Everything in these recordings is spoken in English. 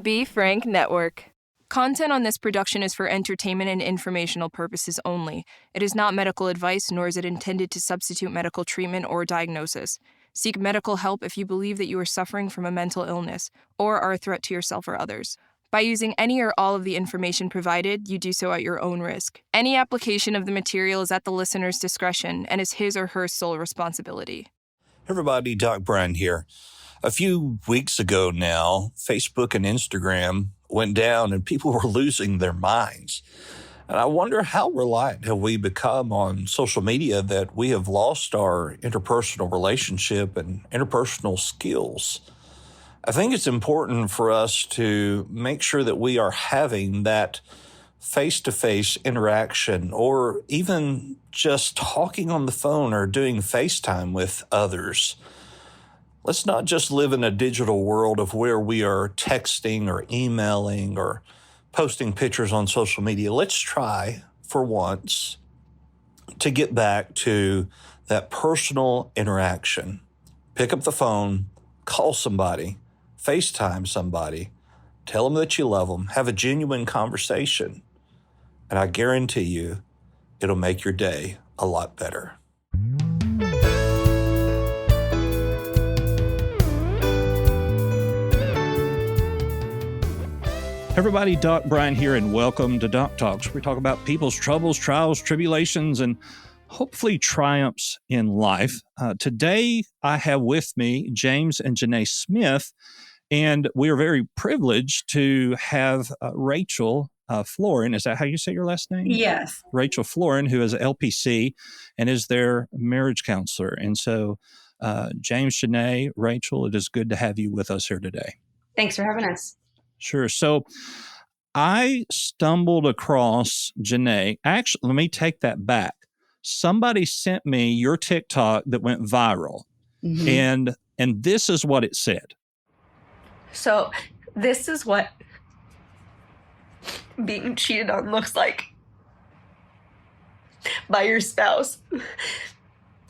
Be Frank Network. Content on this production is for entertainment and informational purposes only. It is not medical advice, nor is it intended to substitute medical treatment or diagnosis. Seek medical help if you believe that you are suffering from a mental illness or are a threat to yourself or others. By using any or all of the information provided, you do so at your own risk. Any application of the material is at the listener's discretion and is his or her sole responsibility. Hey everybody, Doc Brian here. A few weeks ago now, Facebook and Instagram went down and people were losing their minds. And I wonder how reliant have we become on social media that we have lost our interpersonal relationship and interpersonal skills. I think it's important for us to make sure that we are having that face-to-face interaction or even just talking on the phone or doing FaceTime with others. Let's not just live in a digital world of where we are texting or emailing or posting pictures on social media. Let's try, for once, to get back to that personal interaction. Pick up the phone, call somebody, FaceTime somebody, tell them that you love them, have a genuine conversation, and I guarantee you it'll make your day a lot better. Everybody, Doc Brian here, and welcome to Doc Talks, where we talk about people's troubles, trials, tribulations, and hopefully triumphs in life. Today, I have with me James and Jenaye Smith, and we are very privileged to have Rachel Flores. Is that how you say your last name? Yes. Rachel Flores, who is an LPC and is their marriage counselor. And so, James, Jenaye, Rachel, it is good to have you with us here today. Thanks for having us. Sure. So I stumbled across Jenaye. Actually, let me take that back. Somebody sent me your TikTok that went viral. Mm-hmm. And this is what it said. So this is what being cheated on looks like by your spouse.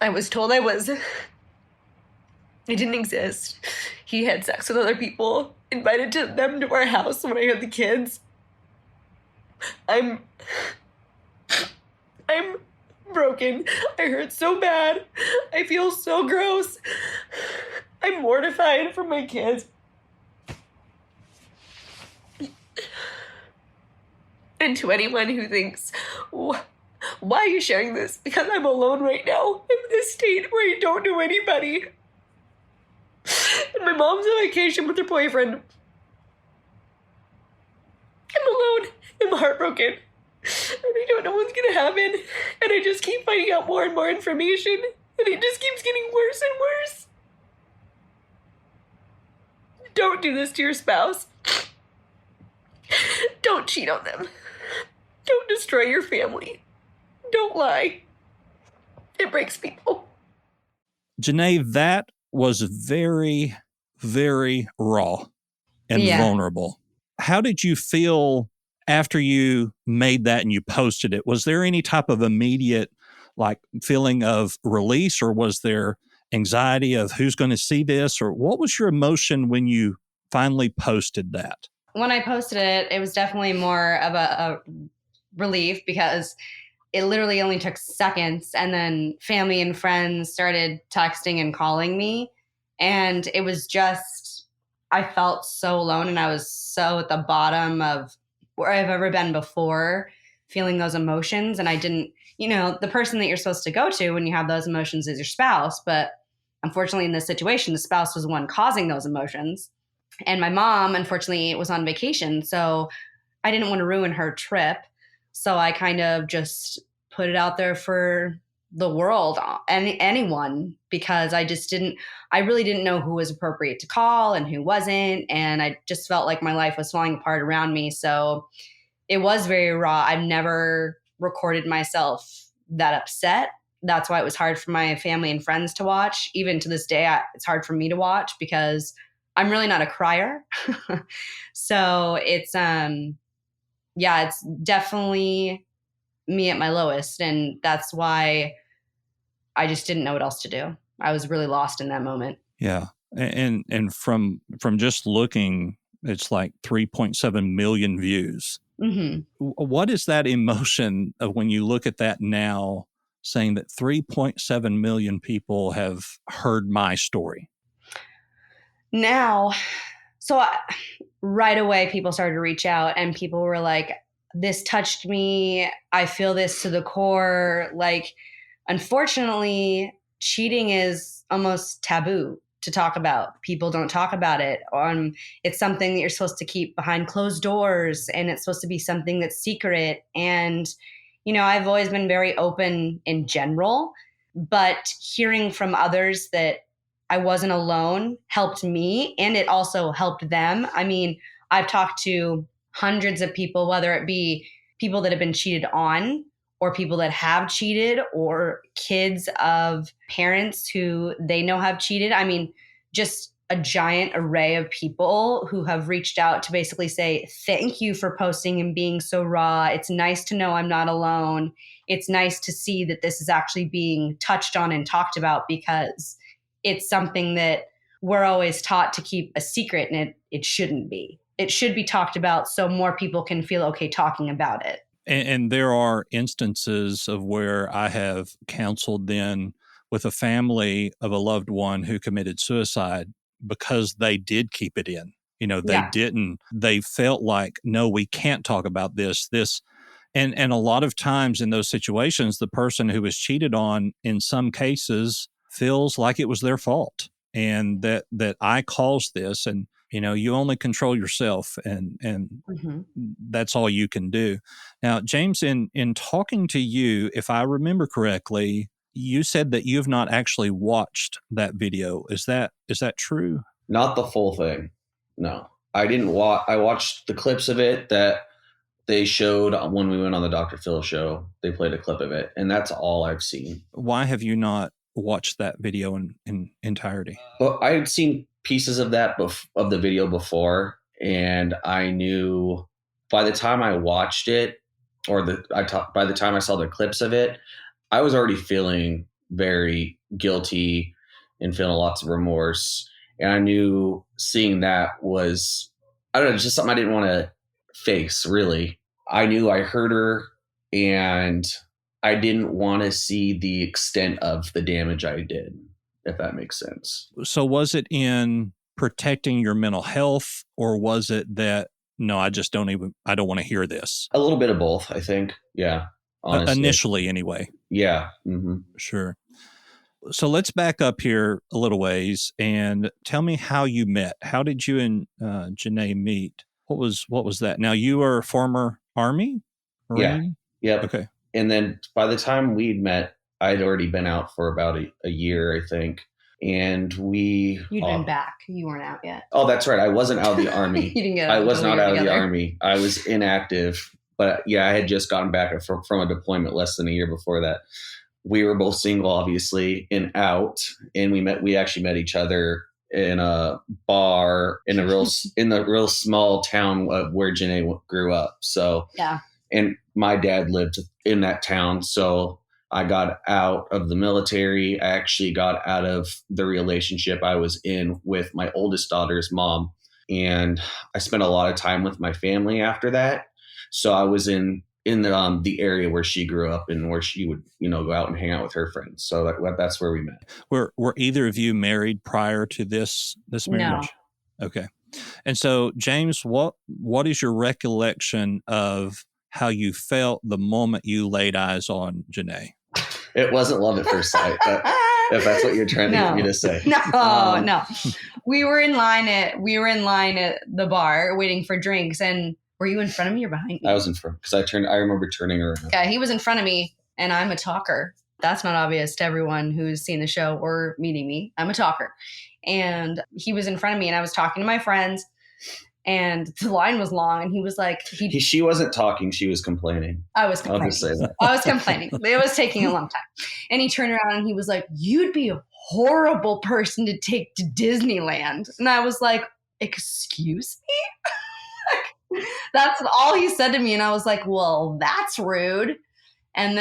I was told it didn't exist. He had sex with other people, invited them to our house when I had the kids. I'm broken. I hurt so bad. I feel so gross. I'm mortified for my kids. And to anyone who thinks, why are you sharing this? Because I'm alone right now. I'm in a state where I don't know anybody. And my mom's on vacation with her boyfriend. I'm alone. I'm heartbroken. And I don't know what's going to happen. And I just keep finding out more and more information. And it just keeps getting worse and worse. Don't do this to your spouse. Don't cheat on them. Don't destroy your family. Don't lie. It breaks people. Jenaye, that was very, very raw and vulnerable. How did you feel after you made that and you posted it? Was there any type of immediate feeling of release, or was there anxiety of who's going to see this? Or what was your emotion when you finally posted that? When I posted it, it was definitely more of a relief because it literally only took seconds, and then family and friends started texting and calling me. And it was just, I felt so alone, and I was so at the bottom of where I've ever been before, feeling those emotions. And I didn't, the person that you're supposed to go to when you have those emotions is your spouse. But unfortunately, in this situation, the spouse was the one causing those emotions. And my mom, unfortunately, was on vacation. So I didn't want to ruin her trip. So I kind of just put it out there for the world, anyone, because I really didn't know who was appropriate to call and who wasn't. And I just felt like my life was falling apart around me. So it was very raw. I've never recorded myself that upset. That's why it was hard for my family and friends to watch. Even to this day, it's hard for me to watch because I'm really not a crier. So it's definitely me at my lowest. And that's why I just didn't know what else to do. I was really lost in that moment. Yeah. And from just looking It's like 3.7 million views. Mm-hmm. What is that emotion of when you look at that now, saying that 3.7 million people have heard my story? Now, right away, people started to reach out and people were like, this touched me. I feel this to the core. Like, unfortunately, cheating is almost taboo to talk about. People don't talk about it. It's something that you're supposed to keep behind closed doors, and it's supposed to be something that's secret. And, I've always been very open in general, but hearing from others that I wasn't alone helped me, and it also helped them. I mean, I've talked to hundreds of people, whether it be people that have been cheated on or people that have cheated or kids of parents who they know have cheated. I mean, just a giant array of people who have reached out to basically say, thank you for posting and being so raw. It's nice to know I'm not alone. It's nice to see that this is actually being touched on and talked about, because it's something that we're always taught to keep a secret, and it shouldn't be. It should be talked about so more people can feel okay talking about it. And there are instances of where I have counseled then with a family of a loved one who committed suicide because they did keep it in. They felt like, no, we can't talk about this. And a lot of times in those situations, the person who was cheated on in some cases feels like it was their fault and that I caused this, and you only control yourself, and Mm-hmm. that's all you can do. Now, James, in talking to you, if I remember correctly, you said that you have not actually watched that video. Is that true? Not the full thing. No, I didn't watch. I watched the clips of it that they showed when we went on the Dr. Phil show. They played a clip of it, and that's all I've seen. Why have you not watched that video in entirety? But I had seen pieces of of the video before, and I knew by the time I watched it, by the time I saw the clips of it, I was already feeling very guilty and feeling lots of remorse. And I knew seeing that was, I don't know, just something I didn't want to face, really. I knew I hurt her, and I didn't want to see the extent of the damage I did, if that makes sense. So was it in protecting your mental health, or was it that, no, I don't want to hear this? A little bit of both, I think. Yeah. Honestly. Initially, anyway. Yeah. Mm-hmm. Sure. So let's back up here a little ways and tell me how you met. How did you and Jenaye meet? What was that? Now, you are a former Army Marine? Yeah. Yep. Okay. And then by the time we'd met, I'd already been out for about a year, I think. And you'd been back. You weren't out yet. Oh, that's right. I wasn't out of the Army. You didn't get out. I was not out together. of the Army. I was inactive. But yeah, I had just gotten back from a deployment less than a year before that. We were both single, obviously, and out. And we actually met each other in a bar in the real small town where Jenaye grew up. So yeah. And my dad lived in that town. So I got out of the military. I actually got out of the relationship I was in with my oldest daughter's mom. And I spent a lot of time with my family after that. So I was in the area where she grew up and where she would, go out and hang out with her friends. So that's where we met. Were either of you married prior to this marriage? No. Okay. And so, James, what is your recollection of how you felt the moment you laid eyes on Jenaye? It wasn't love at first sight, if that's what you're trying to get me to say. No. We were in line at the bar waiting for drinks, and were you in front of me or behind me? I was in front because I remember turning around. Yeah, he was in front of me, and I'm a talker. That's not obvious to everyone who's seen the show or meeting me. I'm a talker. And he was in front of me, and I was talking to my friends, and the line was long, and he was like... She wasn't talking. She was complaining. I was complaining. I'll just say that. I was complaining. It was taking a long time. And he turned around, and he was like, you'd be a horrible person to take to Disneyland. And I was like, excuse me? That's all he said to me. And I was like, well, that's rude. And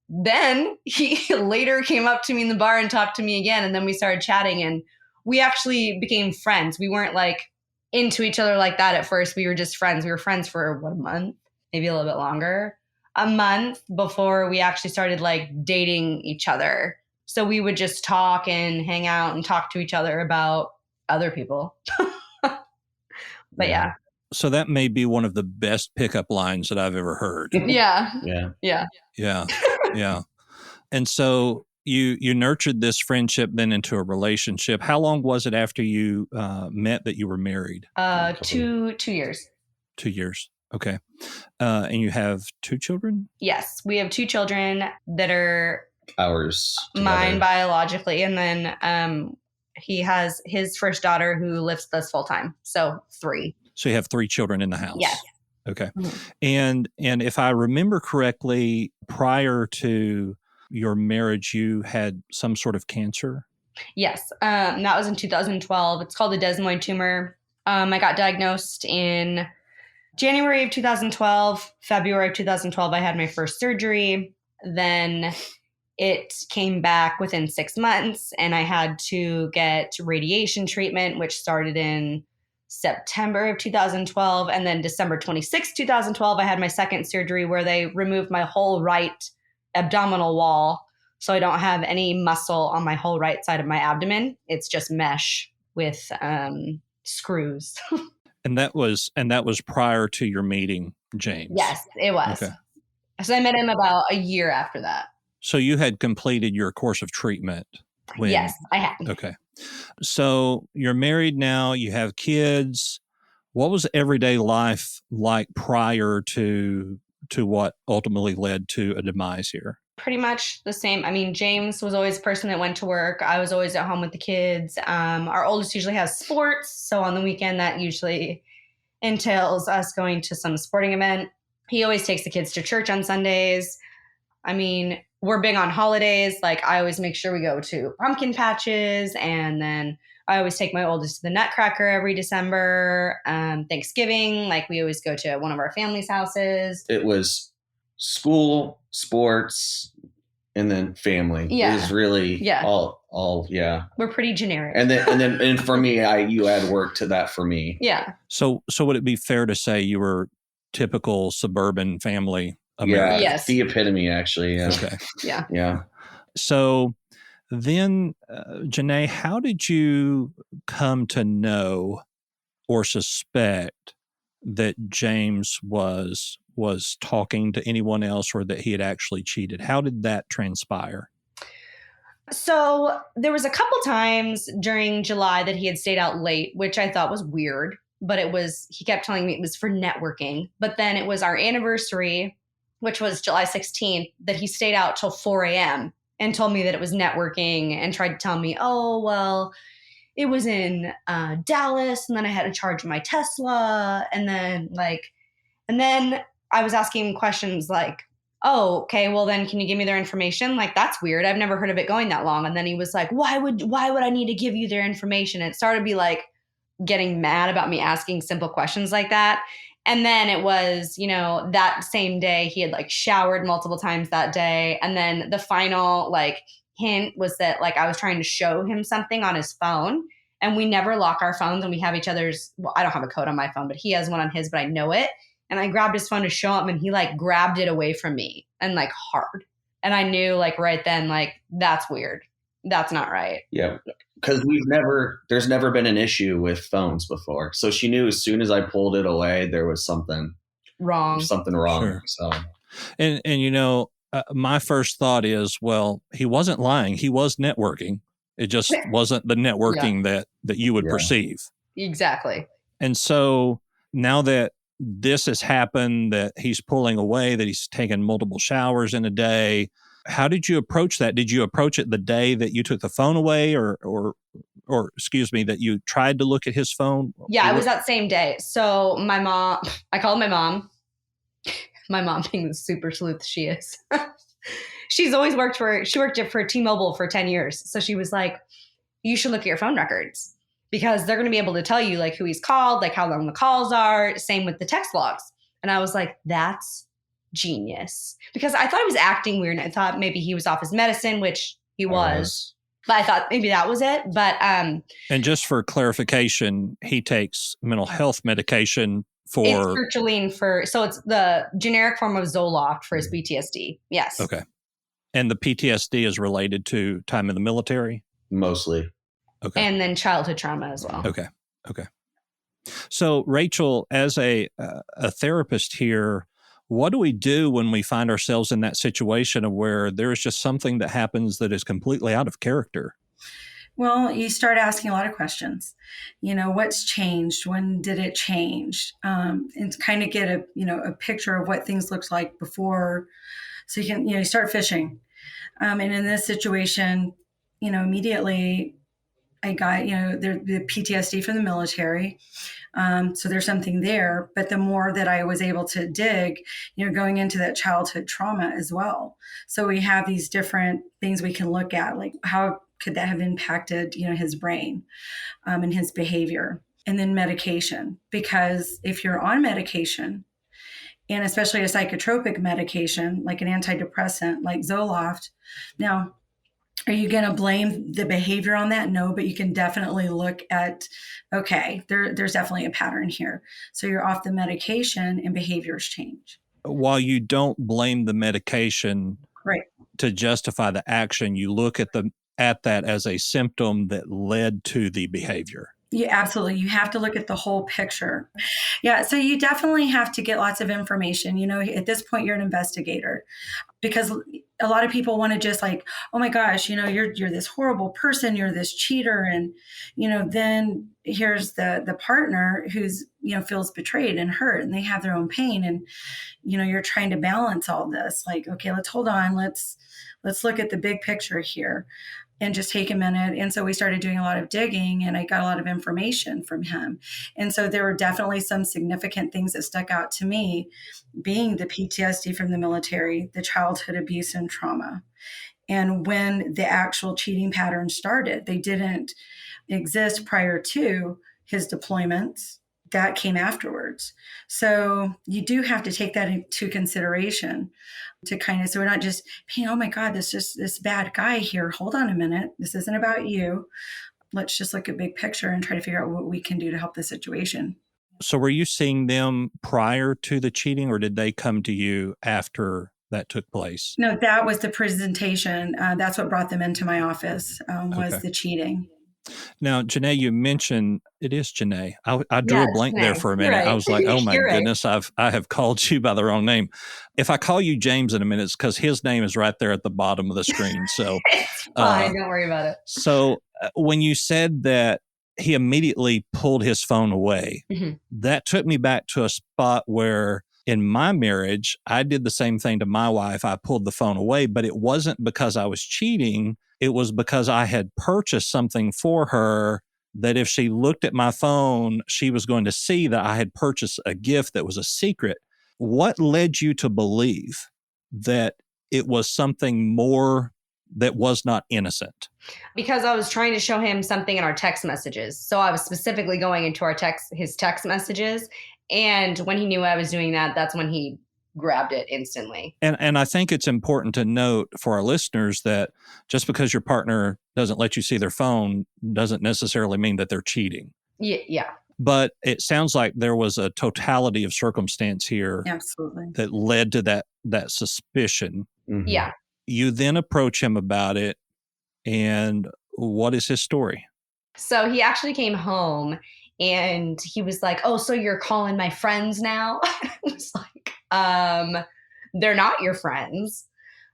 then he later came up to me in the bar and talked to me again. And then we started chatting, and we actually became friends. We weren't like into each other like that at first. We were just friends. We were friends for a month, maybe a little bit longer. A month before we actually started like dating each other. So we would just talk and hang out and talk to each other about other people. But yeah. So that may be one of the best pickup lines that I've ever heard. Yeah. Yeah. Yeah. And so you nurtured this friendship then into a relationship. How long was it after you met that you were married? 2 years. 2 years. Okay. And you have 2 children? Yes. We have 2 children that are Ours. Together. mine biologically. And then he has his first daughter who lives with us full time. So 3. So you have 3 children in the house? Yes. Okay. Mm-hmm. And if I remember correctly, prior to your marriage, you had some sort of cancer? Yes. That was in 2012. It's called a desmoid tumor. I got diagnosed in January of 2012. February of 2012, I had my first surgery. Then it came back within 6 months, and I had to get radiation treatment, which started in September of 2012. And then December 26, 2012, I had my second surgery where they removed my whole right abdominal wall. So I don't have any muscle on my whole right side of my abdomen. It's just mesh with screws. And that was prior to your meeting James? Yes, it was. Okay. So I met him about a year after that. So you had completed your course of treatment when... Yes, I had. Okay. So you're married now, you have kids. What was everyday life like prior to what ultimately led to a demise here? Pretty much the same. I mean, James was always the person that went to work. I was always at home with the kids. Our oldest usually has sports. So on the weekend, that usually entails us going to some sporting event. He always takes the kids to church on Sundays. I mean, we're big on holidays. Like, I always make sure we go to pumpkin patches. And then I always take my oldest to the Nutcracker every December. Thanksgiving, like, we always go to one of our family's houses. It was school, sports, and then family. Yeah. It was really all yeah. We're pretty generic. And then for me, you add work to that for me. Yeah. So would it be fair to say you were typical suburban family American? Yeah. Yes. The epitome, actually. Yeah. Okay. Yeah. Yeah. So then, Jenaye, how did you come to know or suspect that James was talking to anyone else or that he had actually cheated? How did that transpire? So there was a couple times during July that he had stayed out late, which I thought was weird, but he kept telling me it was for networking. But then it was our anniversary, which was July 16th, that he stayed out till 4 a.m. and told me that it was networking and tried to tell me, oh, well, it was in Dallas, and then I had to charge my Tesla. And then I was asking him questions like, oh, okay, well then can you give me their information? Like, that's weird. I've never heard of it going that long. And then he was like, why would I need to give you their information? And it started to be like getting mad about me asking simple questions like that. And then it was, that same day he had like showered multiple times that day. And then the final like hint was that like I was trying to show him something on his phone, and we never lock our phones, and we have each other's, well, I don't have a code on my phone, but he has one on his, but I know it. And I grabbed his phone to show him, and he like grabbed it away from me and like hard. And I knew like right then, like, that's weird. That's not right. Yeah. Because there's never been an issue with phones before. So she knew as soon as I pulled it away, there was something wrong. Sure. So, and my first thought is, well, he wasn't lying. He was networking. It just wasn't the networking that you would perceive. Exactly. And so now that this has happened, that he's pulling away, that he's taken multiple showers in a day, how did you approach that? Did you approach it the day that you took the phone away or excuse me, that you tried to look at his phone? Yeah, it was that same day. So I called my mom. My mom being the super sleuth she is. She's always worked for T-Mobile for 10 years. So she was like, you should look at your phone records, because they're going to be able to tell you like who he's called, like how long the calls are, same with the text logs. And I was like, that's genius, because I thought he was acting weird, and I thought maybe he was off his medicine, which he was. But I thought maybe that was it. But And just for clarification, he takes mental health medication for... It's sertraline so it's the generic form of Zoloft for his PTSD. Yes. Okay. And the PTSD is related to time in the military? Mostly. Okay. And then childhood trauma as well. Okay. So, Rachel, as a therapist here, what do we do when we find ourselves in that situation of where there is just something that happens that is completely out of character? Well, you start asking a lot of questions. What's changed? When did it change? And kind of get a picture of what things looked like before, so you can you start fishing. And in this situation, immediately I got the PTSD from the military. So there's something there. But the more that I was able to dig, going into that childhood trauma as well. So we have these different things we can look at, like how could that have impacted, his brain and his behavior, and then medication. Because if you're on medication, and especially a psychotropic medication, like an antidepressant, like Zoloft, now, are you going to blame the behavior on that? No, but you can definitely look at, okay, there's definitely a pattern here. So you're off the medication and behaviors change. While you don't blame the medication right to justify the action, you look at that as a symptom that led to the behavior. Yeah, absolutely. You have to look at the whole picture. Yeah. So you definitely have to get lots of information. At this point, you're an investigator, because a lot of people want to just like, oh my gosh, you're this horrible person. You're this cheater. And, then here's the partner who's, feels betrayed and hurt, and they have their own pain. And, you're trying to balance all this. Like, okay, let's hold on. Let's look at the big picture here. And just take a minute. And so we started doing a lot of digging, and I got a lot of information from him. And so there were definitely some significant things that stuck out to me, being the PTSD from the military, the childhood abuse and trauma. And when the actual cheating pattern started, they didn't exist prior to his deployments. That came afterwards. So you do have to take that into consideration to kind of, so we're not just being, oh my God, this is this bad guy here. Hold on a minute. This isn't about you. Let's just look at big picture and try to figure out what we can do to help the situation. So were you seeing them prior to the cheating, or did they come to you after that took place? No, that was the presentation. That's what brought them into my office, was the cheating. Now, Jenaye, you mentioned it is Jenaye. I drew a blank there for a minute. Right. I was like, oh my You're goodness, I have called you by the wrong name. If I call you James in a minute, it's because his name is right there at the bottom of the screen. So it's fine. Don't worry about it. So when you said that he immediately pulled his phone away, that took me back to a spot where in my marriage, I did the same thing to my wife. I pulled the phone away, but it wasn't because I was cheating. It was because I had purchased something for her that if she looked at my phone, she was going to see that I had purchased a gift that was a secret. What led you to believe that it was something more that was not innocent? Because I was trying to show him something in our text messages. So I was specifically going into his text messages. And when he knew I was doing that, that's when he grabbed it instantly. And I think it's important to note for our listeners that just because your partner doesn't let you see their phone doesn't necessarily mean that they're cheating. Yeah. But it sounds like there was a totality of circumstance here Absolutely. that led to that suspicion. Mm-hmm. Yeah. You then approach him about it. And what is his story? So he actually came home and he was like, oh, so you're calling my friends now? I was like, they're not your friends.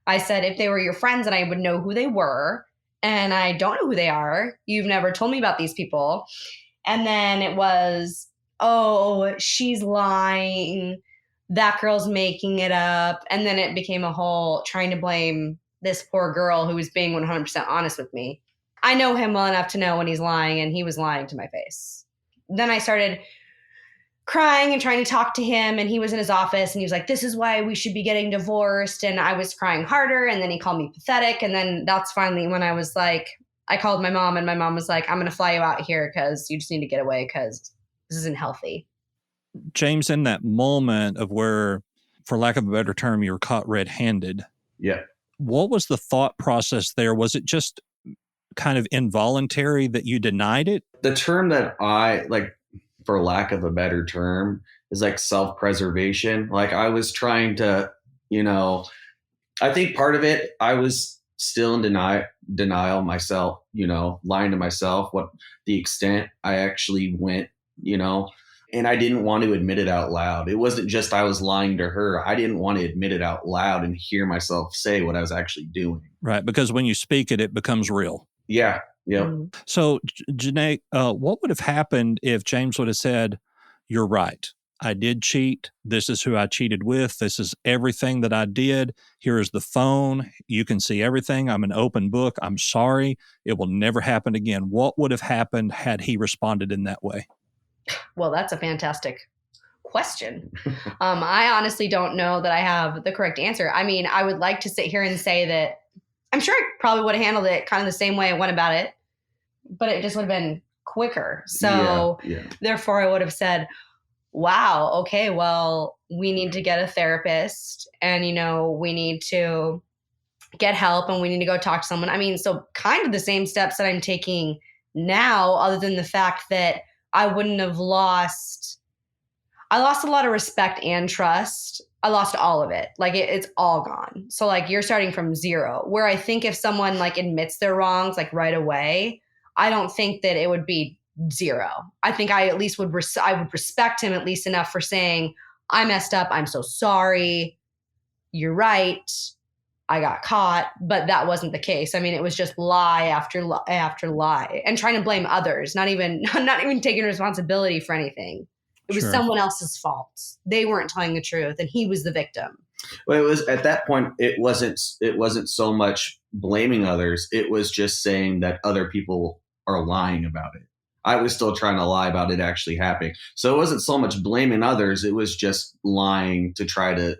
I said, if they were your friends, then I would know who they were. And I don't know who they are. You've never told me about these people. And then it was, oh, she's lying. That girl's making it up. And then it became a whole trying to blame this poor girl who was being 100% honest with me. I know him well enough to know when he's lying, and he was lying to my face. Then I started crying and trying to talk to him, and he was in his office and he was like, this is why we should be getting divorced. And I was crying harder, and then he called me pathetic. And then that's finally when I was like, I called my mom, and my mom was like, I'm going to fly you out here because you just need to get away because this isn't healthy. James, in that moment of where, for lack of a better term, you were caught red-handed. Yeah. What was the thought process there? Was it just kind of involuntary that you denied it? The term that I like, for lack of a better term, is like self-preservation. Like I was trying to, I think part of it, I was still in denial myself, lying to myself, what the extent I actually went, and I didn't want to admit it out loud. It wasn't just I was lying to her. I didn't want to admit it out loud and hear myself say what I was actually doing. Right. Because when you speak it, it becomes real. Yeah. Yep. Mm. So, Jenaye, what would have happened if James would have said, "You're right. I did cheat. This is who I cheated with. This is everything that I did. Here is the phone. You can see everything. I'm an open book. I'm sorry. It will never happen again." What would have happened had he responded in that way? Well, that's a fantastic question. I honestly don't know that I have the correct answer. I mean, I would like to sit here and say that I'm sure I probably would have handled it kind of the same way I went about it, but it just would have been quicker. So therefore I would have said, wow, okay, well, we need to get a therapist and, we need to get help and we need to go talk to someone. I mean, so kind of the same steps that I'm taking now, other than the fact that I lost a lot of respect and trust. I lost all of it. Like it's all gone. So like you're starting from zero, where I think if someone like admits their wrongs, like right away, I don't think that it would be zero. I think I at least I would respect him at least enough for saying, I messed up. I'm so sorry. You're right. I got caught, but that wasn't the case. I mean, it was just lie after lie after lie and trying to blame others, not even taking responsibility for anything. It was someone else's fault. They weren't telling the truth and he was the victim. Well, it was at that point, it wasn't so much blaming others. It was just saying that other people are lying about it. I was still trying to lie about it actually happening. So it wasn't so much blaming others. It was just lying to try to,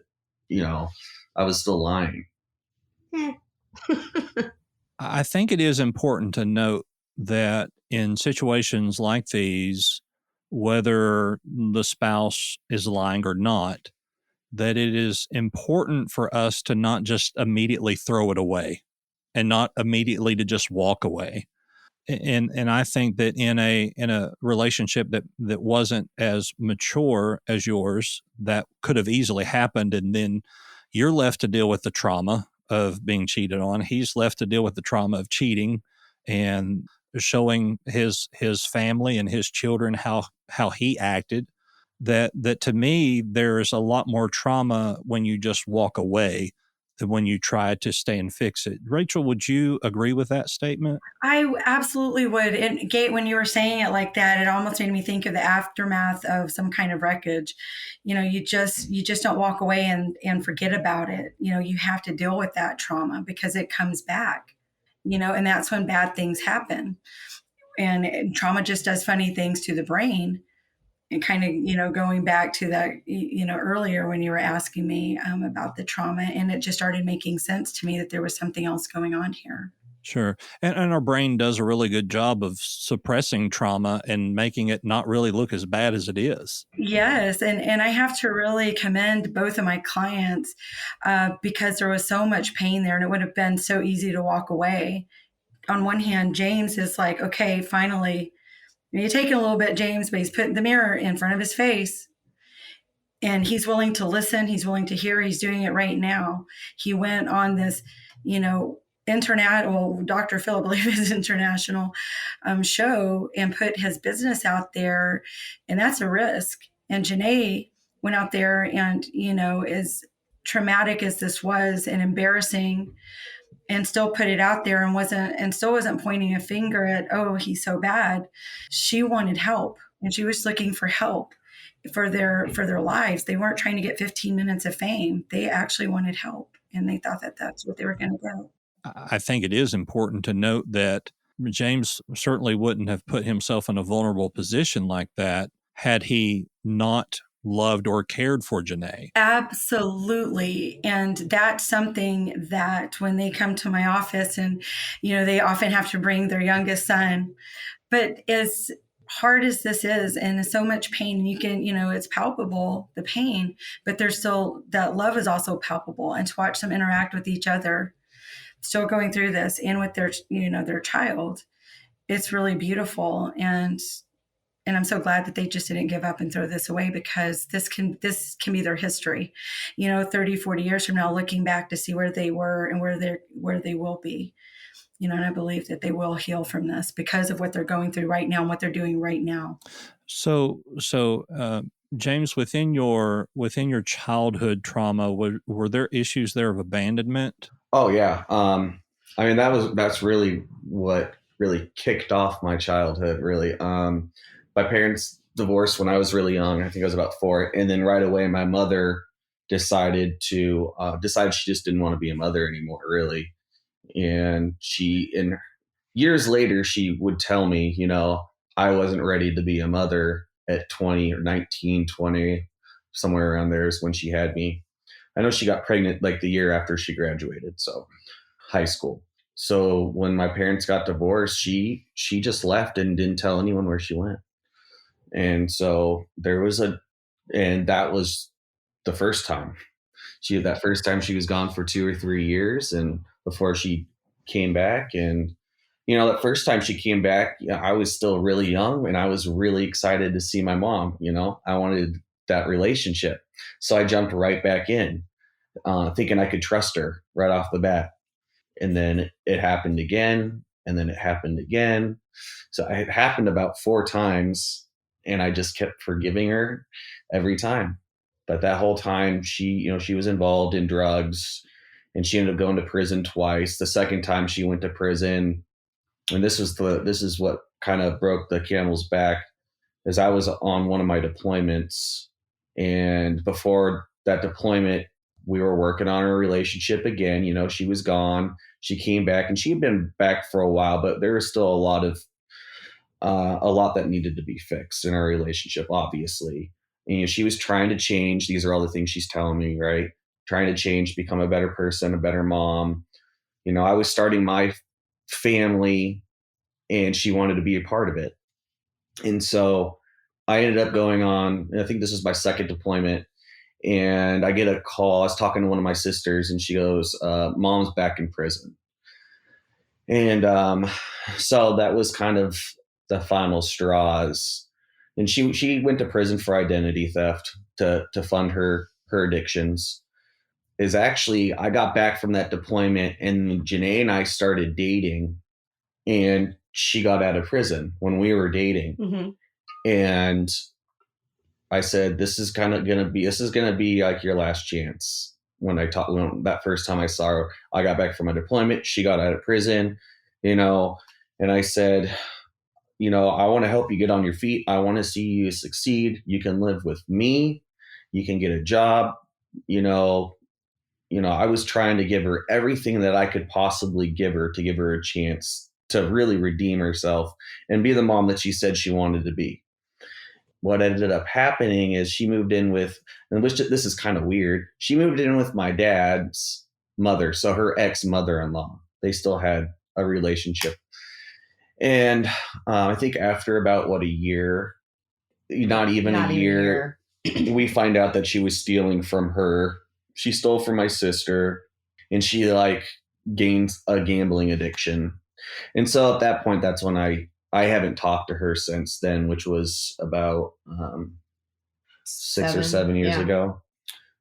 I was still lying. I think it is important to note that in situations like these, whether the spouse is lying or not, that it is important for us to not just immediately throw it away and not immediately to just walk away. And I think that in a relationship that wasn't as mature as yours, that could have easily happened, and then you're left to deal with the trauma of being cheated on. He's left to deal with the trauma of cheating and showing his family and his children how he acted. That to me, there's a lot more trauma when you just walk away than when you try to stay and fix it. Rachel, would you agree with that statement? I absolutely would. And Gate, when you were saying it like that, it almost made me think of the aftermath of some kind of wreckage. You just don't walk away and forget about it. You have to deal with that trauma because it comes back, and that's when bad things happen. And trauma just does funny things to the brain. And kind of, going back to that, earlier when you were asking me about the trauma, and it just started making sense to me that there was something else going on here. Sure. And our brain does a really good job of suppressing trauma and making it not really look as bad as it is. Yes. And I have to really commend both of my clients because there was so much pain there and it would have been so easy to walk away. On one hand, James is like, okay, finally, you're taking a little bit, James, but he's putting the mirror in front of his face. And he's willing to listen. He's willing to hear. He's doing it right now. He went on this, Dr. Phil, I believe is international show and put his business out there. And that's a risk. And Jenaye went out there and, as traumatic as this was and embarrassing, and still put it out there and still wasn't pointing a finger at, oh, he's so bad. She wanted help and she was looking for help for their lives. They weren't trying to get 15 minutes of fame. They actually wanted help and they thought that that's what they were going to get. I think it is important to note that James certainly wouldn't have put himself in a vulnerable position like that had he not loved or cared for Jenaye. Absolutely. And that's something that when they come to my office and, they often have to bring their youngest son, but as hard as this is and so much pain, you can, it's palpable, the pain, but there's still that love is also palpable, and to watch them interact with each other still going through this and with their, their child. It's really beautiful. And I'm so glad that they just didn't give up and throw this away, because this can be their history, 30, 40 years from now, looking back to see where they were and where they will be. And I believe that they will heal from this because of what they're going through right now and what they're doing right now. So, James, within your childhood trauma, were there issues there of abandonment? Oh yeah. I mean, that's really what really kicked off my childhood. Really, my parents divorced when I was really young. I think I was about 4, and then right away, my mother decided she just didn't want to be a mother anymore. Really, and years later, she would tell me, I wasn't ready to be a mother at 20 or 19, 20, somewhere around there is when she had me. I know she got pregnant like the year after she graduated, so high school. So when my parents got divorced, she just left and didn't tell anyone where she went. And so and that was the first time. That first time she was gone for 2 or 3 years, and before she came back. And that first time she came back, I was still really young, and I was really excited to see my mom. I wanted that relationship, so I jumped right back in, thinking I could trust her right off the bat. And then it happened again, and then it happened again. So it happened about 4 times, and I just kept forgiving her every time. But that whole time, she was involved in drugs, and she ended up going to prison twice. The second time she went to prison, and this is what kind of broke the camel's back, is I was on one of my deployments, and before that deployment, we were working on our relationship again. She was gone. She came back, and she had been back for a while, but there was still a lot that needed to be fixed in our relationship, obviously. And she was trying to change. These are all the things she's telling me, right? Trying to change, become a better person, a better mom. I was starting my family, and she wanted to be a part of it. And so I ended up going on, I think this is my second deployment, and I get a call. I was talking to one of my sisters, and she goes, Mom's back in prison. And so that was kind of the final straws. And she went to prison for identity theft to fund her addictions. I got back from that deployment, and Jenaye and I started dating, and she got out of prison when we were dating. Mm-hmm. And I said, this is going to be like your last chance. When that first time I saw her, I got back from a deployment, she got out of prison, and I said, I want to help you get on your feet. I want to see you succeed. You can live with me. You can get a job. I was trying to give her everything that I could possibly give her, to give her a chance to really redeem herself and be the mom that she said she wanted to be. What ended up happening is she moved in with, and this is kind of weird, she moved in with my dad's mother, so her ex-mother-in-law. They still had a relationship. And I think after about, a year, not even a year, we find out that she was stealing from her. She stole from my sister, and she gained a gambling addiction. And so at that point, that's when I haven't talked to her since then, which was about 6 or 7 years ago.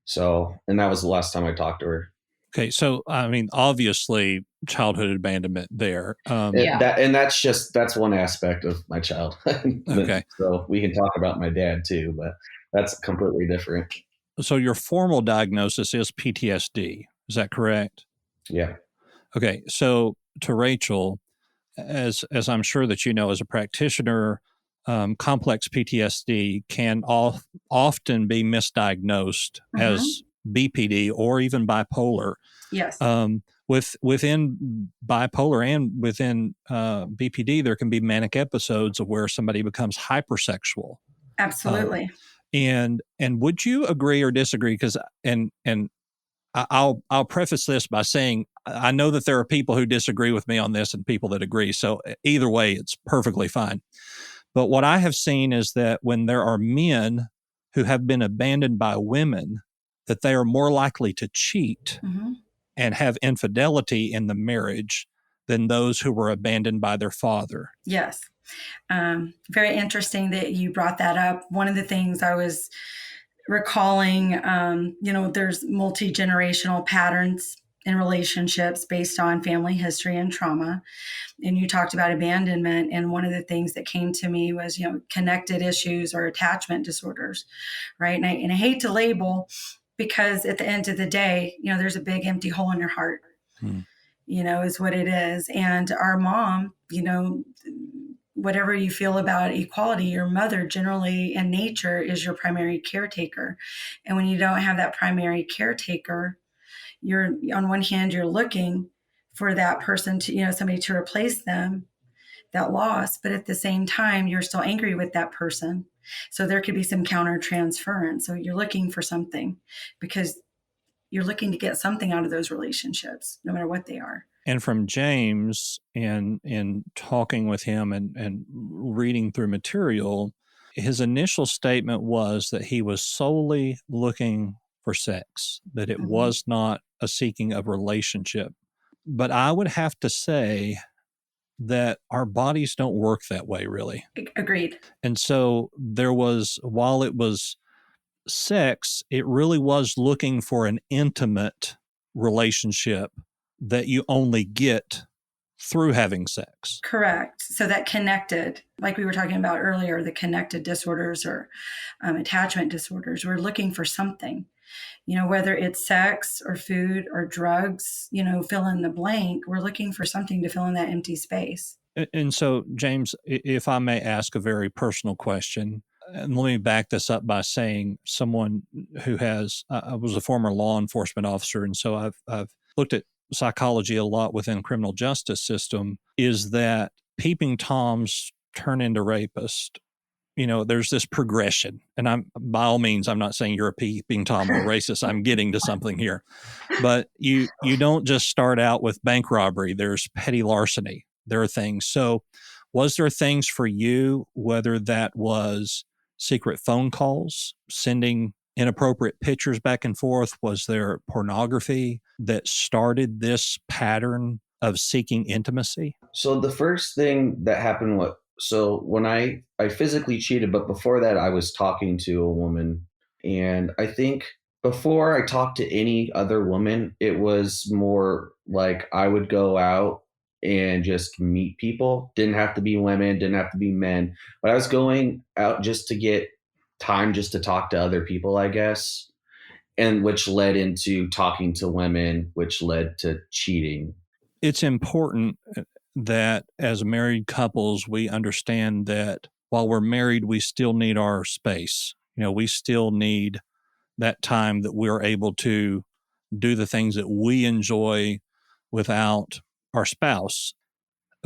So, and that was the last time I talked to her. Okay. So, I mean, obviously childhood abandonment there. That's one aspect of my childhood. Okay. So we can talk about my dad too, but that's completely different. So your formal diagnosis is PTSD. Is that correct? Yeah. Okay. So to Rachel, as I'm sure that as a practitioner, complex PTSD can often be misdiagnosed as BPD or even bipolar. Yes. Within bipolar and within BPD, there can be manic episodes of where somebody becomes hypersexual. Absolutely. And would you agree or disagree? Because I'll preface this by saying I know that there are people who disagree with me on this and people that agree. So either way, it's perfectly fine. But what I have seen is that when there are men who have been abandoned by women, that they are more likely to cheat and have infidelity in the marriage than those who were abandoned by their father. Yes. Very interesting that you brought that up. One of the things I was recalling, there's multi-generational patterns in relationships based on family history and trauma. And you talked about abandonment. And one of the things that came to me was, connected issues or attachment disorders, right? And I hate to label, because at the end of the day, there's a big empty hole in your heart, is what it is. And our mom, whatever you feel about equality, your mother generally in nature is your primary caretaker. And when you don't have that primary caretaker, you're, on one hand, you're looking for that person to, somebody to replace them, that loss, but at the same time, you're still angry with that person. So there could be some counter transference. So you're looking for something because you're looking to get something out of those relationships, no matter what they are. And from James, in talking with him and reading through material, his initial statement was that he was solely looking for sex, that it was not a seeking of relationship. But I would have to say that our bodies don't work that way, really. Agreed. And so there was, while it was sex, it really was looking for an intimate relationship that you only get through having sex. Correct. So that connected, like we were talking about earlier, the connected disorders or attachment disorders, we're looking for something, whether it's sex or food or drugs, fill in the blank, we're looking for something to fill in that empty space. And so, James, if I may ask a very personal question, and let me back this up by saying someone who I was a former law enforcement officer, and so I've looked at psychology a lot within criminal justice system, is that peeping toms turn into rapists. There's this progression, and I'm, by all means, I'm not saying you're a peeping tom or racist. I'm getting to something here, but you don't just start out with bank robbery. There's petty larceny. There are things. So was there things for you, whether that was secret phone calls, sending inappropriate pictures back and forth? Was there pornography that started this pattern of seeking intimacy? So the first thing that happened when I physically cheated, but before that I was talking to a woman. And I think before I talked to any other woman, it was more like I would go out and just meet people. Didn't have to be women, didn't have to be men, but I was going out just to get time just to talk to other people, I guess, and which led into talking to women, which led to cheating. It's important that as married couples, we understand that while we're married, we still need our space. We still need that time that we're able to do the things that we enjoy without our spouse.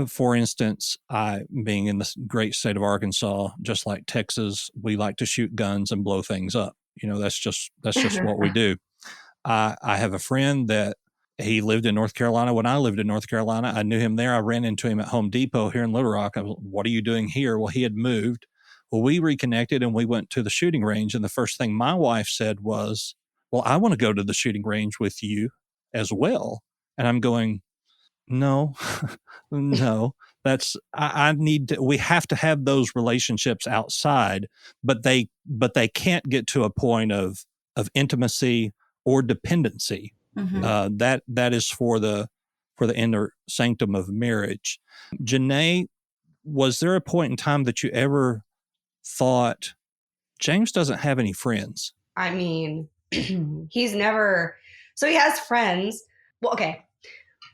For instance, I, being in this great state of Arkansas, just like Texas, we like to shoot guns and blow things up. That's just what we do. I have a friend that he lived in North Carolina. When I lived in North Carolina, I knew him there. I ran into him at Home Depot here in Little Rock. I was, what are you doing here? Well, he had moved. Well, we reconnected and we went to the shooting range. And the first thing my wife said was, well, I want to go to the shooting range with you as well. And I'm going, no, no, I need to, we have to have those relationships outside, but they can't get to a point of intimacy or dependency. Mm-hmm. That is for the inner sanctum of marriage. Jenaye, was there a point in time that you ever thought, James doesn't have any friends? I mean, he's never, so he has friends. Well, okay,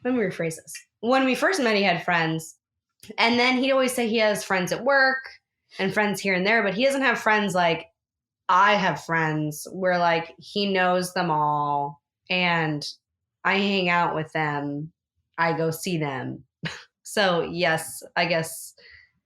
let me rephrase this. When we first met, he had friends, and then he'd always say he has friends at work and friends here and there, but he doesn't have friends like I have friends where like he knows them all and I hang out with them. I go see them. So yes, I guess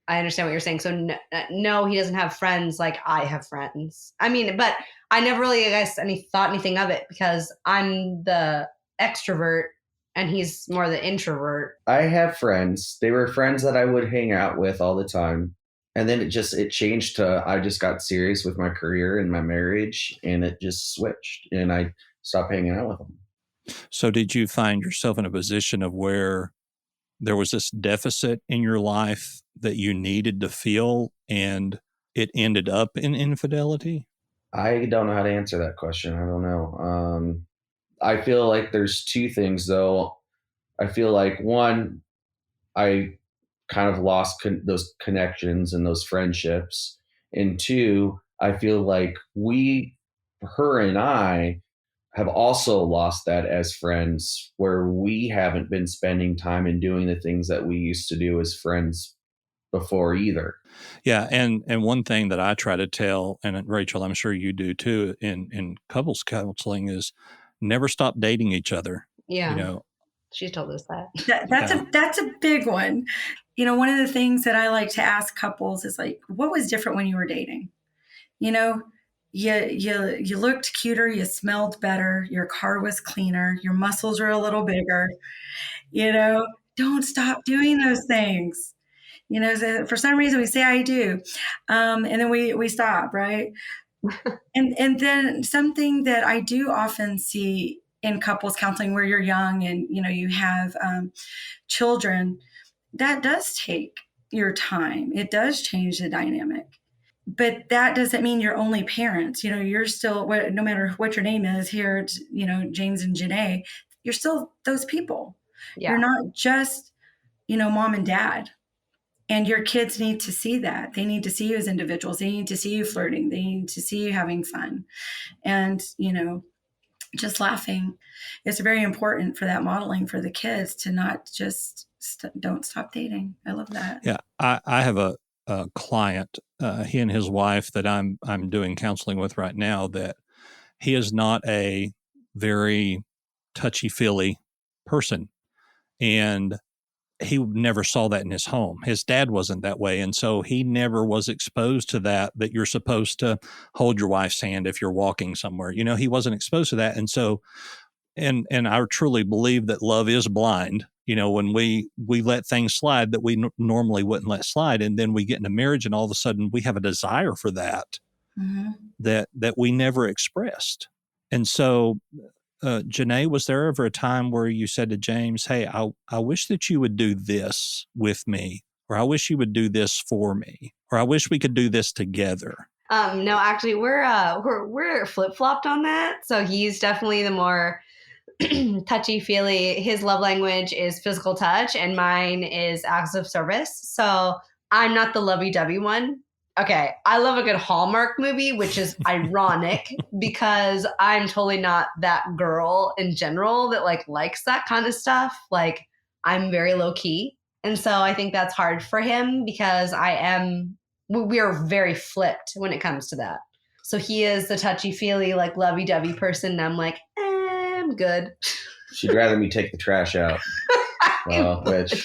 I understand what you're saying. So no, he doesn't have friends like I have friends. I mean, but I never really, I guess, thought anything of it because I'm the extrovert and he's more the introvert. I have friends. They were friends that I would hang out with all the time. And then it changed to, I just got serious with my career and my marriage, and it just switched and I stopped hanging out with them. So did you find yourself in a position of where there was this deficit in your life that you needed to fill and it ended up in infidelity? I don't know how to answer that question. I don't know. I feel like there's two things though. I feel like one, I kind of lost those connections and those friendships. And two, I feel like her and I have also lost that as friends, where we haven't been spending time and doing the things that we used to do as friends before either. Yeah, and one thing that I try to tell, and Rachel, I'm sure you do too, in couples counseling, is never stop dating each other. Yeah. You know, She told us that. That's a big one. One of the things that I like to ask couples is like, what was different when you were dating? You looked cuter, you smelled better, your car was cleaner, your muscles were a little bigger. Don't stop doing those things. So for some reason we say I do, and then we stop, right? And then something that I do often see in couples counseling, where you're young and you have children, that does take your time. It does change the dynamic. But that doesn't mean you're only parents. You're still, no matter what your name is here, it's, James and Jenaye, you're still those people. Yeah. You're not just, mom and dad. And your kids need to see that. They need to see you as individuals. They need to see you flirting. They need to see you having fun. And, just laughing. It's very important for that modeling for the kids to not just don't stop dating. I love that. Yeah, I have a client, he and his wife that I'm doing counseling with right now, that he is not a very touchy-feely person, and he never saw that in his home. His dad wasn't that way, and so he never was exposed to that you're supposed to hold your wife's hand if you're walking somewhere. He wasn't exposed to that, and so and I truly believe that love is blind. When we let things slide that we normally wouldn't let slide, and then we get into marriage, and all of a sudden we have a desire for that that we never expressed. And so, Jenaye, was there ever a time where you said to James, "Hey, I wish that you would do this with me, or I wish you would do this for me, or I wish we could do this together"? No, actually, we're flip flopped on that. So he's definitely the more touchy feely. His love language is physical touch, and mine is acts of service. So I'm not the lovey dovey one. Okay, I love a good Hallmark movie, which is ironic because I'm totally not that girl in general that likes that kind of stuff. Like, I'm very low key, and so I think that's hard for him because we are very flipped when it comes to that. So he is the touchy feely, lovey dovey person, and I'm like, I'm good. She'd rather me take the trash out.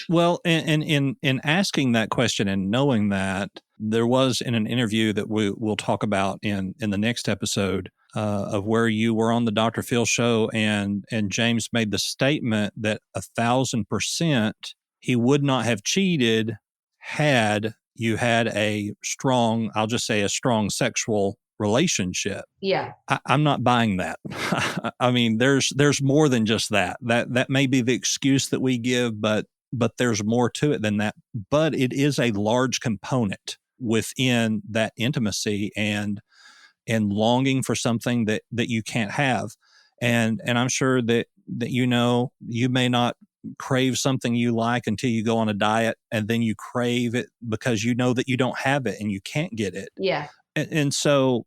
Well, and in asking that question and knowing that, there was in an interview that we'll talk about in the next episode of where you were on the Dr. Phil show, and James made the statement that 1,000% he would not have cheated had you had a strong, I'll just say a strong sexual relationship. Yeah. I'm not buying that. I mean, there's more than just that. That may be the excuse that we give, but there's more to it than that. But it is a large component within that intimacy and longing for something that you can't have. And I'm sure that you may not crave something you like until you go on a diet, and then you crave it because you know that you don't have it and you can't get it. Yeah. And so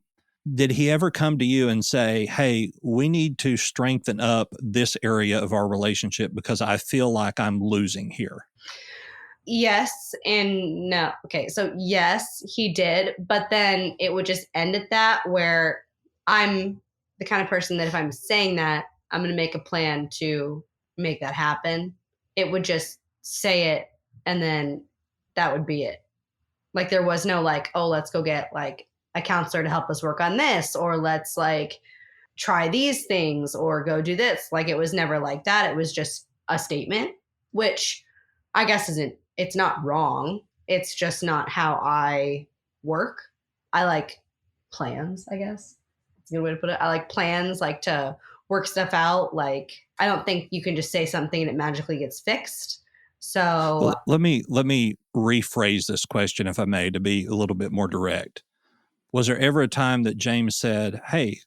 did he ever come to you and say, "Hey, we need to strengthen up this area of our relationship because I feel like I'm losing here"? Yes and no. Okay, so yes, he did, but then it would just end at that, where I'm the kind of person that if I'm saying that, I'm going to make a plan to make that happen. It would just say it, and then that would be it. There was no oh, let's go get a counselor to help us work on this, or let's try these things, or go do this. It was never like that. It was just a statement, which I guess it's not wrong. It's just not how I work. I like plans, I guess. That's a good way to put it. I like plans, to work stuff out, I don't think you can just say something and it magically gets fixed. So Well, let me rephrase this question, if I may, to be a little bit more direct. Was there ever a time that James said, "Hey,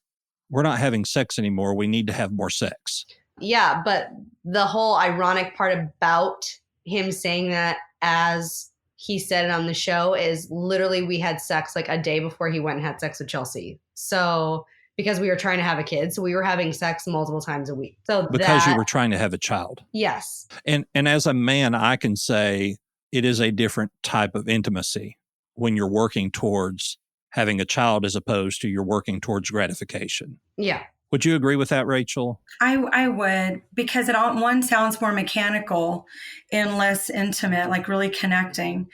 we're not having sex anymore. We need to have more sex"? yeah, but the whole ironic part about him saying that as he said it on the show is literally we had sex like a day before he went and had sex with Chelsea. So because we were trying to have a kid, so we were having sex multiple times a week. So Because you were trying to have a child. Yes. And as a man, I can say it is a different type of intimacy when you're working towards having a child as opposed to you're working towards gratification. Yeah. Would you agree with that, Rachel? I would, because one sounds more mechanical and less intimate, like really connecting.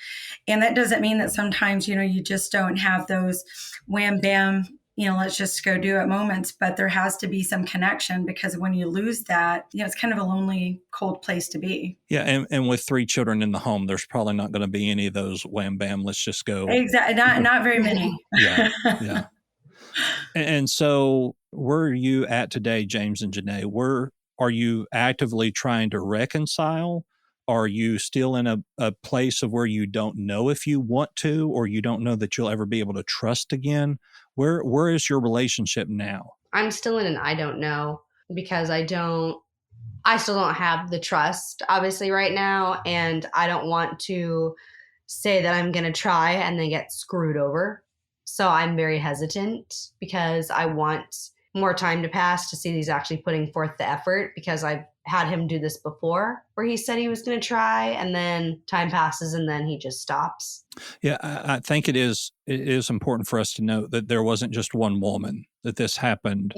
And that doesn't mean that sometimes, you just don't have those wham bam, let's just go do it moments, but there has to be some connection, because when you lose that, it's kind of a lonely, cold place to be. Yeah. And with 3 children in the home, there's probably not going to be any of those wham bam, let's just go. Exactly. Not very many. Yeah. Yeah. And so where are you at today, James and Jenaye? Where are you actively trying to reconcile? Are you still in a place of where you don't know if you want to, or you don't know that you'll ever be able to trust again? Where is your relationship now? I'm still in an I don't know, because I still don't have the trust, obviously, right now. And I don't want to say that I'm going to try and then get screwed over. So I'm very hesitant because I want more time to pass to see he's actually putting forth the effort, because I've had him do this before where he said he was going to try and then time passes and then he just stops. Yeah, I think it is important for us to note that there wasn't just one woman, that this happened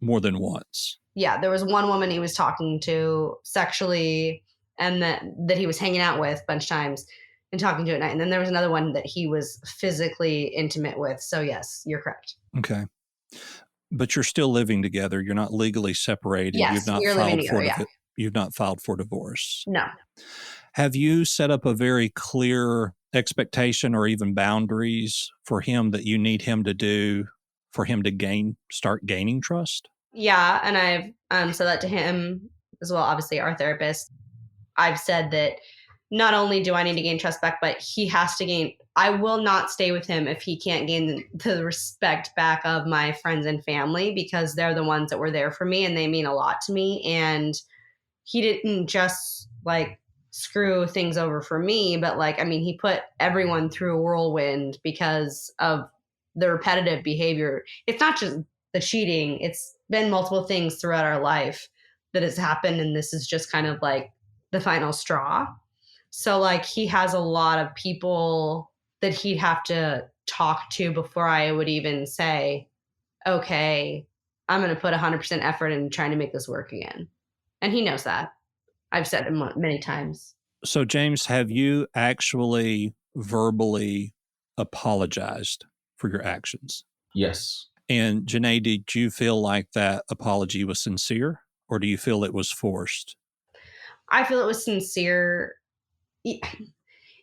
more than once. Yeah, there was one woman he was talking to sexually and that he was hanging out with a bunch of times and talking to at night. And then there was another one that he was physically intimate with. So yes, you're correct. Okay. But you're still living together. You're not legally separated. Yes, You've not filed for divorce. No. Have you set up a very clear expectation or even boundaries for him that you need him to do for him to start gaining trust? Yeah, and I've said that to him as well, obviously our therapist. I've said that not only do I need to gain trust back, but he has to gain. I will not stay with him if he can't gain the respect back of my friends and family, because they're the ones that were there for me and they mean a lot to me. And he didn't just screw things over for me, but he put everyone through a whirlwind because of the repetitive behavior. It's not just the cheating. It's been multiple things throughout our life that has happened. And this is just kind of the final straw. So he has a lot of people that he'd have to talk to before I would even say, okay, I'm going to put 100% effort in trying to make this work again. And he knows that. I've said it many times. So James, have you actually verbally apologized for your actions? Yes. And Jenaye, did you feel like that apology was sincere, or do you feel it was forced? I feel it was sincere.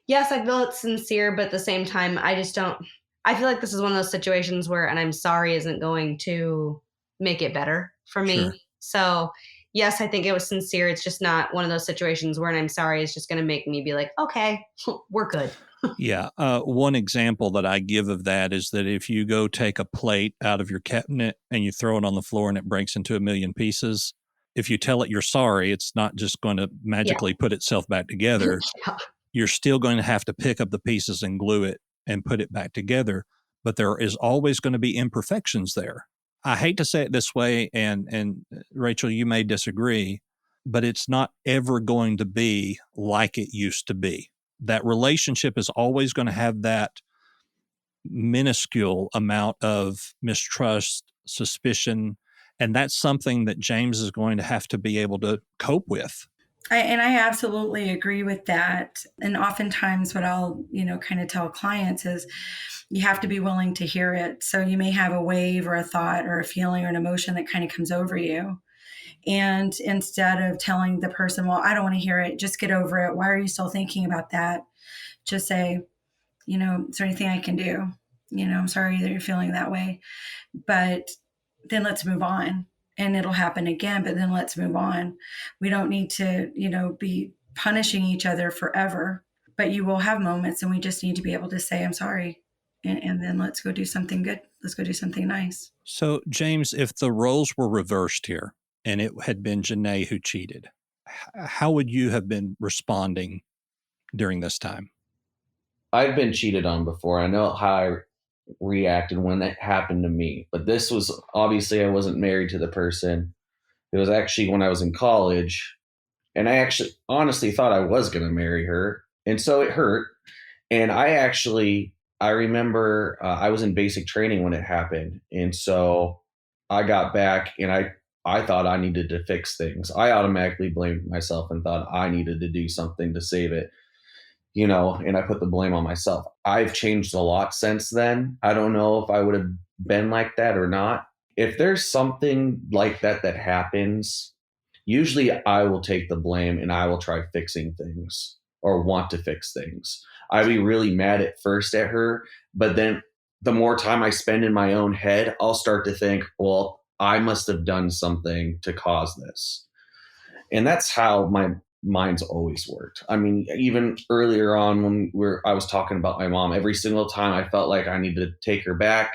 Yes, I feel it's sincere, but at the same time, I feel like this is one of those situations where and I'm sorry isn't going to make it better for me. Sure. So yes, I think it was sincere. It's just not one of those situations where an I'm sorry is just going to make me be like, okay, we're good. Yeah. One example that I give of that is that if you go take a plate out of your cabinet and you throw it on the floor and it breaks into a million pieces, if you tell it you're sorry, it's not just going to magically put itself back together. You're still going to have to pick up the pieces and glue it and put it back together. But there is always going to be imperfections there. I hate to say it this way, and Rachel, you may disagree, but it's not ever going to be like it used to be. That relationship is always going to have that minuscule amount of mistrust, suspicion, and that's something that James is going to have to be able to cope with. I absolutely agree with that. And oftentimes what I'll, kind of tell clients is you have to be willing to hear it. So you may have a wave or a thought or a feeling or an emotion that kind of comes over you. And instead of telling the person, well, I don't want to hear it, just get over it. Why are you still thinking about that? Just say, is there anything I can do? I'm sorry that you're feeling that way, but then let's move on. and it'll happen again, but then let's move on. We don't need to, be punishing each other forever, but you will have moments, and we just need to be able to say, I'm sorry. And then let's go do something good. Let's go do something nice. So, James, if the roles were reversed here and it had been Jenaye who cheated, how would you have been responding during this time? I've been cheated on before. I know how I reacted when that happened to me, but this was obviously I wasn't married to the person. It was actually when I was in college, and I actually honestly thought I was going to marry her, and so it hurt. And I remember I was in basic training when it happened, and so I got back, and I thought I needed to fix things. I automatically blamed myself and thought I needed to do something to save it, and I put the blame on myself. I've changed a lot since then. I don't know if I would have been like that or not. If there's something like that that happens, usually I will take the blame and I will try fixing things or want to fix things. I'd be really mad at first at her, but then the more time I spend in my own head, I'll start to think, well, I must have done something to cause this. And that's how my mind's always worked. I mean, even earlier on when I was talking about my mom, every single time I felt like I needed to take her back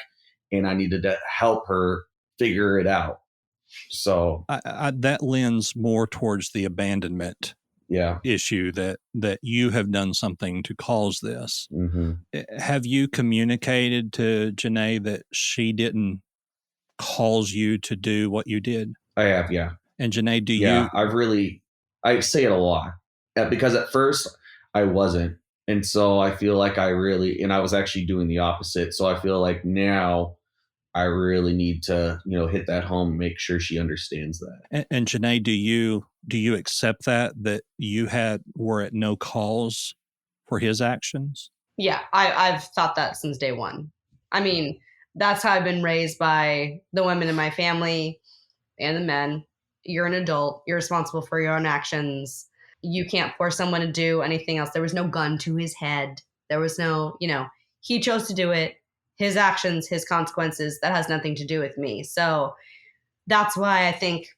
and I needed to help her figure it out. So that lends more towards the abandonment issue that you have done something to cause this. Mm-hmm. Have you communicated to Jenaye that she didn't cause you to do what you did? I have, yeah. And Jenaye, I say it a lot because at first I wasn't. And so I feel like I was actually doing the opposite. So I feel like now I really need to, hit that home, make sure she understands that. And Jenaye, do you accept that you were at no cause for his actions? Yeah, I've thought that since day one. I mean, that's how I've been raised by the women in my family and the men. You're an adult. You're responsible for your own actions. You can't force someone to do anything else. There was no gun to his head. There was no, he chose to do it. His actions, his consequences, that has nothing to do with me. So that's why I think,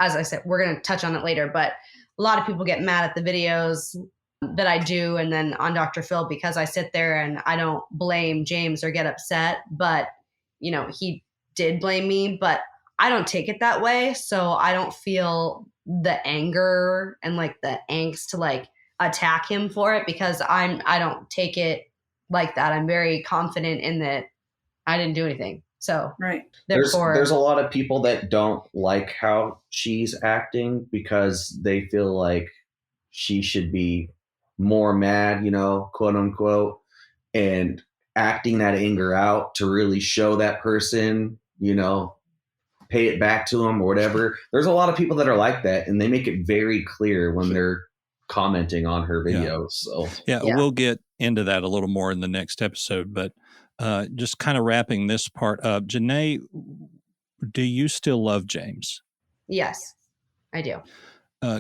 as I said, we're going to touch on it later, but a lot of people get mad at the videos that I do and then on Dr. Phil because I sit there and I don't blame James or get upset, but, he did blame me, but I don't take it that way. So I don't feel the anger and like the angst to like attack him for it because I don't take it like that. I'm very confident in that I didn't do anything. So right. Therefore, there's a lot of people that don't like how she's acting because they feel like she should be more mad, quote unquote, and acting that anger out to really show that person, pay it back to them or whatever. There's a lot of people that are like that, and they make it very clear when they're commenting on her videos. So we'll get into that a little more in the next episode, but just kind of wrapping this part up, Jenaye, do you still love James? Yes, I do.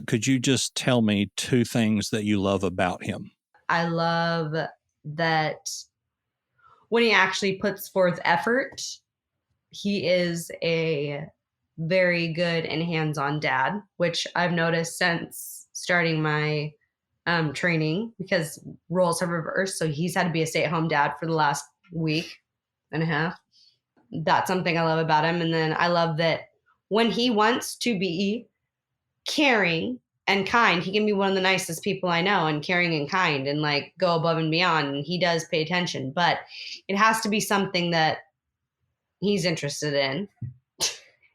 Could you just tell me 2 things that you love about him? I love that when he actually puts forth effort, he is a very good and hands-on dad, which I've noticed since starting my training because roles have reversed. So he's had to be a stay-at-home dad for the last week and a half. That's something I love about him. And then I love that when he wants to be caring and kind, he can be one of the nicest people I know and caring and kind and like go above and beyond. And he does pay attention, but it has to be something that he's interested in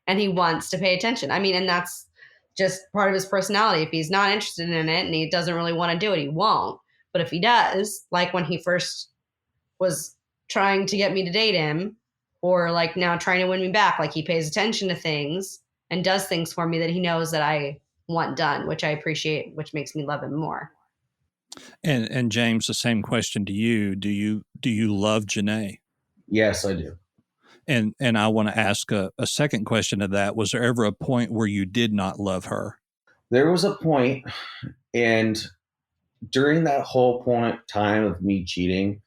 and he wants to pay attention. I mean, and that's just part of his personality. If he's not interested in it and he doesn't really want to do it, he won't. But if he does, like when he first was trying to get me to date him or like now trying to win me back, like he pays attention to things and does things for me that he knows that I want done, which I appreciate, which makes me love him more. And James, the same question to you. Do you love Jenaye? Yes, I do. And I want to ask a second question to that. Was there ever a point where you did not love her? There was a point, and during that whole time of me cheating,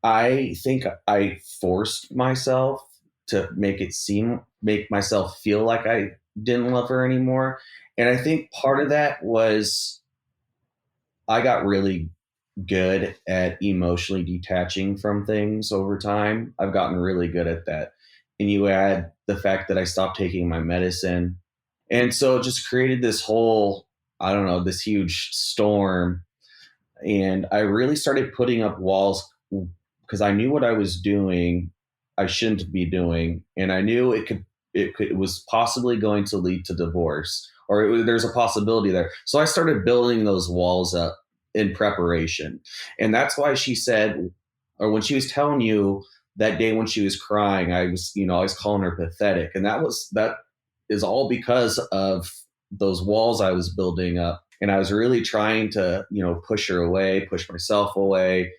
I think I forced myself to make myself feel like I didn't love her anymore. And I think part of that was I got really good at emotionally detaching from things over time. I've gotten really good at that. And you add the fact that I stopped taking my medicine. And so it just created this whole, I don't know, this huge storm. And I really started putting up walls because I knew what I was doing, I shouldn't be doing. And I knew it was possibly going to lead to divorce, or there's a possibility there. So I started building those walls up in preparation. And that's why she said, or when she was telling you that day when she was crying, I was calling her pathetic. And that is all because of those walls I was building up. And I was really trying to, push her away, push myself away.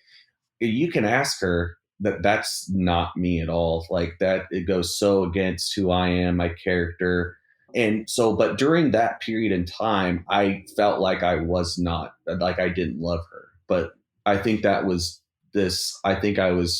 You can ask her that's not me at all. Like that, it goes so against who I am, my character. And so, but during that period in time, I felt like I didn't love her. But I think I was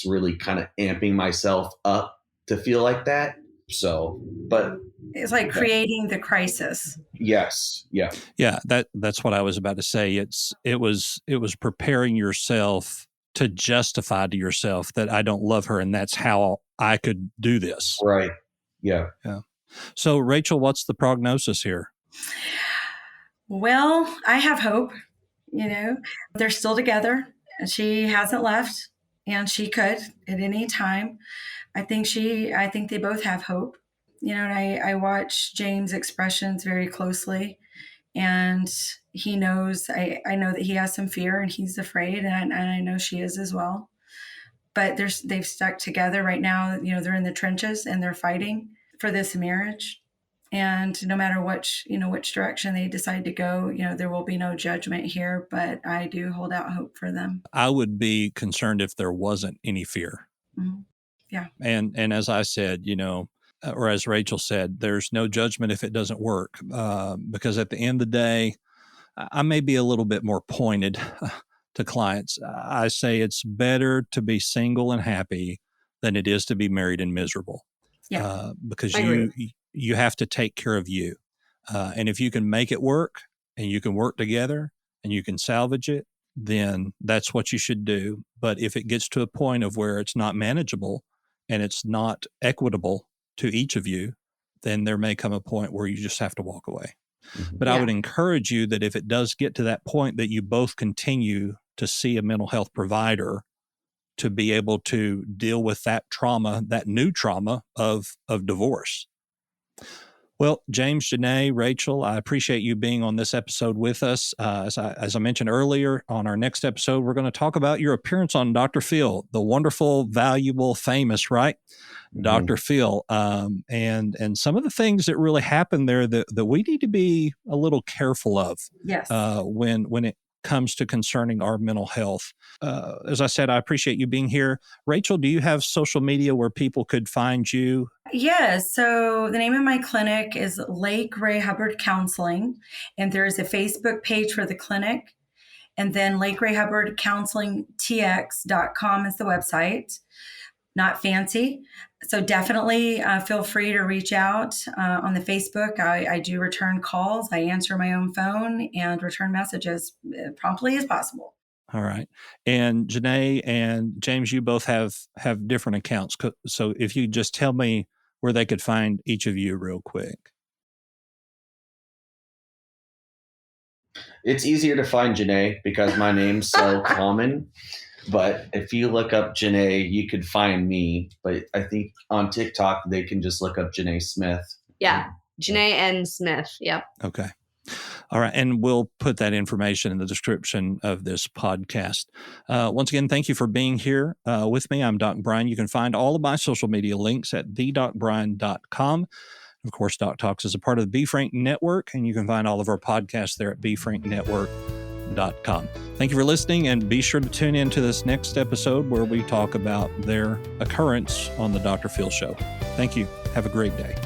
really kind of amping myself up to feel like that. So, but it's like creating the crisis. Yes. Yeah. Yeah. That's what I was about to say. It was preparing yourself to justify to yourself that I don't love her, and that's how I could do this. Right. Yeah. Yeah. So, Rachel, what's the prognosis here? Well, I have hope. They're still together. She hasn't left, and she could at any time. I think they both have hope. And I watch James' expressions very closely, and he knows, I know that he has some fear and he's afraid, and I know she is as well. But they've stuck together right now. They're in the trenches and they're fighting for this marriage. And no matter which direction they decide to go, there will be no judgment here, but I do hold out hope for them. I would be concerned if there wasn't any fear. Mm-hmm. Yeah. And as I said, or as Rachel said, there's no judgment if it doesn't work, because at the end of the day, I may be a little bit more pointed to clients. I say it's better to be single and happy than it is to be married and miserable. Yeah. Because you have to take care of you. And if you can make it work and you can work together and you can salvage it, then that's what you should do. But if it gets to a point of where it's not manageable and it's not equitable to each of you, then there may come a point where you just have to walk away. Mm-hmm. But I would encourage you that if it does get to that point, that you both continue to see a mental health provider to be able to deal with that trauma, that new trauma of divorce. Well, James, Jenaye, Rachel, I appreciate you being on this episode with us. As I mentioned earlier, on our next episode, we're going to talk about your appearance on Dr. Phil, the wonderful, valuable, famous, right? Mm-hmm. Dr. Phil, and some of the things that really happened there that we need to be a little careful of. Yes. When it comes to concerning our mental health. As I said, I appreciate you being here. Rachel, do you have social media where people could find you? Yes. So the name of my clinic is Lake Ray Hubbard Counseling, and there is a Facebook page for the clinic. And then Lake Ray Hubbard Counseling TX.com is the website. Not fancy. So definitely feel free to reach out on the Facebook. I do return calls. I answer my own phone and return messages promptly as possible. All right. And Jenaye and James, you both have different accounts. So if you just tell me where they could find each of you real quick. It's easier to find Jenaye because my name's so common. But if you look up Jenaye, you could find me. But I think on TikTok, they can just look up Jenaye Smith. Yeah. Jenaye and Smith. Yep. Okay. All right. And we'll put that information in the description of this podcast. Once again, thank you for being here with me. I'm Doc Brian. You can find all of my social media links at thedocbrian.com. Of course, Doc Talks is a part of the Be Frank Network, and you can find all of our podcasts there at BeFrankNetwork.com. Thank you for listening, and be sure to tune in to this next episode where we talk about their occurrence on the Dr. Phil Show. Thank you. Have a great day.